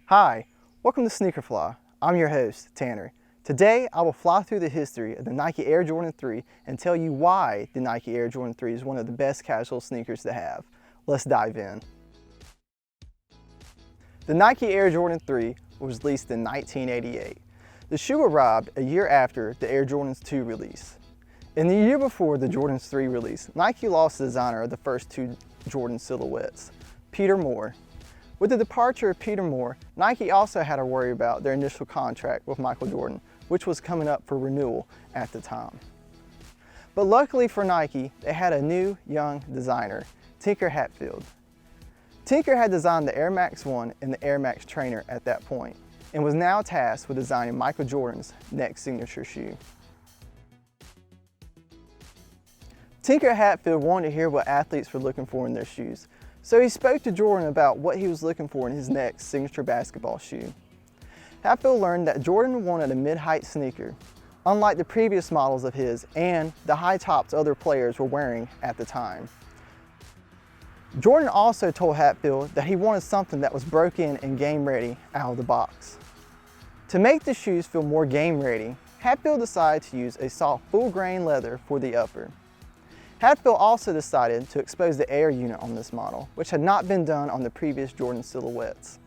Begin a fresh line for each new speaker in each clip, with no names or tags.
Hi, welcome to Sneakerfly. I'm your host, Tanner. Today, I will fly through the history of the Nike Air Jordan 3 and tell you why the Nike Air Jordan 3 is one of the best casual sneakers to have. Let's dive in. The Nike Air Jordan 3 was released in 1988. The shoe arrived a year after the Air Jordans 2 release. In the year before the Jordans 3 release, Nike lost the designer of the first two Jordan silhouettes, Peter Moore. With the departure of Peter Moore, Nike also had to worry about their initial contract with Michael Jordan, which was coming up for renewal at the time. But luckily for Nike, they had a new, young designer, Tinker Hatfield. Tinker had designed the Air Max 1 and the Air Max Trainer at that point, and was now tasked with designing Michael Jordan's next signature shoe. Tinker Hatfield wanted to hear what athletes were looking for in their shoes, so he spoke to Jordan about what he was looking for in his next signature basketball shoe. Hatfield learned that Jordan wanted a mid-height sneaker, unlike the previous models of his and the high tops other players were wearing at the time. Jordan also told Hatfield that he wanted something that was broken and game ready out of the box. To make the shoes feel more game ready, Hatfield decided to use a soft full grain leather for the upper. Hatfield also decided to expose the air unit on this model, which had not been done on the previous Jordan silhouettes.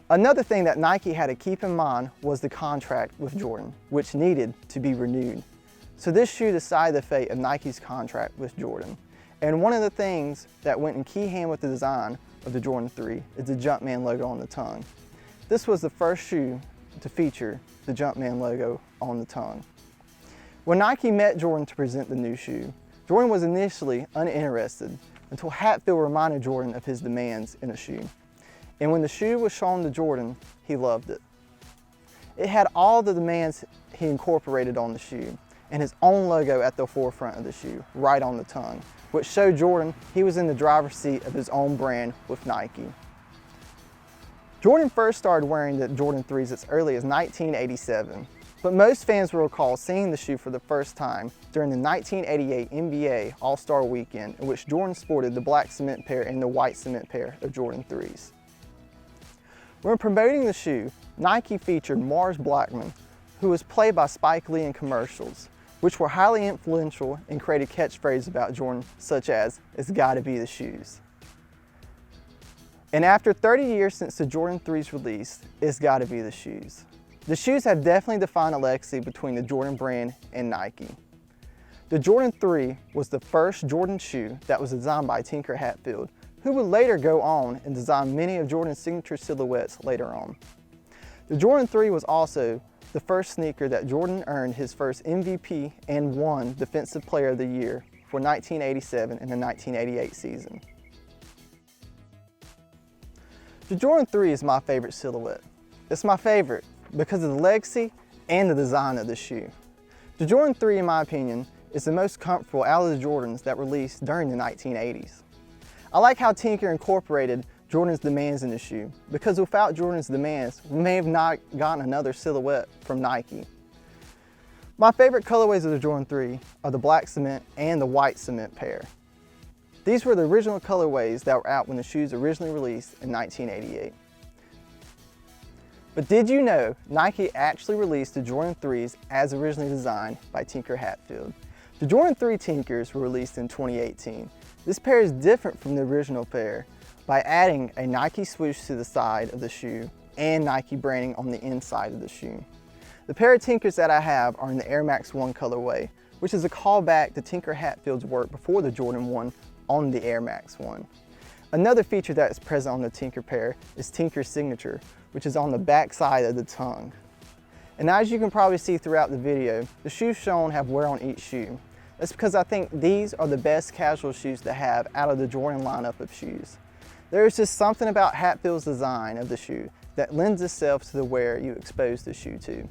Another thing that Nike had to keep in mind was the contract with Jordan, which needed to be renewed. So this shoe decided the fate of Nike's contract with Jordan. And one of the things that went in key hand with the design of the Jordan 3 is the Jumpman logo on the tongue. This was the first shoe to feature the Jumpman logo on the tongue. When Nike met Jordan to present the new shoe, Jordan was initially uninterested until Hatfield reminded Jordan of his demands in a shoe. And when the shoe was shown to Jordan, he loved it. It had all the demands he incorporated on the shoe and his own logo at the forefront of the shoe, right on the tongue, which showed Jordan he was in the driver's seat of his own brand with Nike. Jordan first started wearing the Jordan 3s as early as 1987. But most fans will recall seeing the shoe for the first time during the 1988 NBA All-Star Weekend, in which Jordan sported the black cement pair and the white cement pair of Jordan 3s. When promoting the shoe, Nike featured Mars Blackmon, who was played by Spike Lee in commercials, which were highly influential and created catchphrases about Jordan, such as, "It's gotta be the shoes." And after 30 years since the Jordan 3's release, it's gotta be the shoes. The shoes have definitely defined a legacy between the Jordan brand and Nike. The Jordan 3 was the first Jordan shoe that was designed by Tinker Hatfield, who would later go on and design many of Jordan's signature silhouettes later on. The Jordan 3 was also the first sneaker that Jordan earned his first MVP and won Defensive Player of the Year for 1987 and the 1988 season. The Jordan 3 is my favorite silhouette. It's my favorite because of the legacy and the design of the shoe. The Jordan 3, in my opinion, is the most comfortable out of the Jordans that released during the 1980s. I like how Tinker incorporated Jordan's demands in the shoe, because without Jordan's demands, we may have not gotten another silhouette from Nike. My favorite colorways of the Jordan 3 are the black cement and the white cement pair. These were the original colorways that were out when the shoes originally released in 1988. But did you know Nike actually released the Jordan 3s as originally designed by Tinker Hatfield? The Jordan 3 Tinkers were released in 2018. This pair is different from the original pair by adding a Nike swoosh to the side of the shoe and Nike branding on the inside of the shoe. The pair of Tinkers that I have are in the Air Max 1 colorway, which is a callback to Tinker Hatfield's work before the Jordan 1 on the Air Max 1. Another feature that is present on the Tinker pair is Tinker's signature, which is on the back side of the tongue. And as you can probably see throughout the video, the shoes shown have wear on each shoe. That's because I think these are the best casual shoes to have out of the Jordan lineup of shoes. There is just something about Hatfield's design of the shoe that lends itself to the wear you expose the shoe to.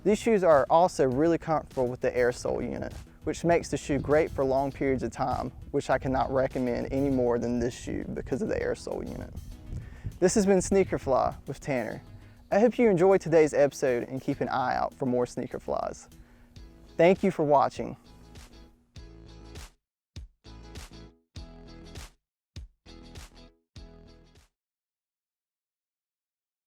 These shoes are also really comfortable with the air sole unit, which makes the shoe great for long periods of time, which I cannot recommend any more than this shoe because of the air sole unit. This has been Sneakerfly with Tanner. I hope you enjoyed today's episode and keep an eye out for more Sneakerflies. Thank you for watching.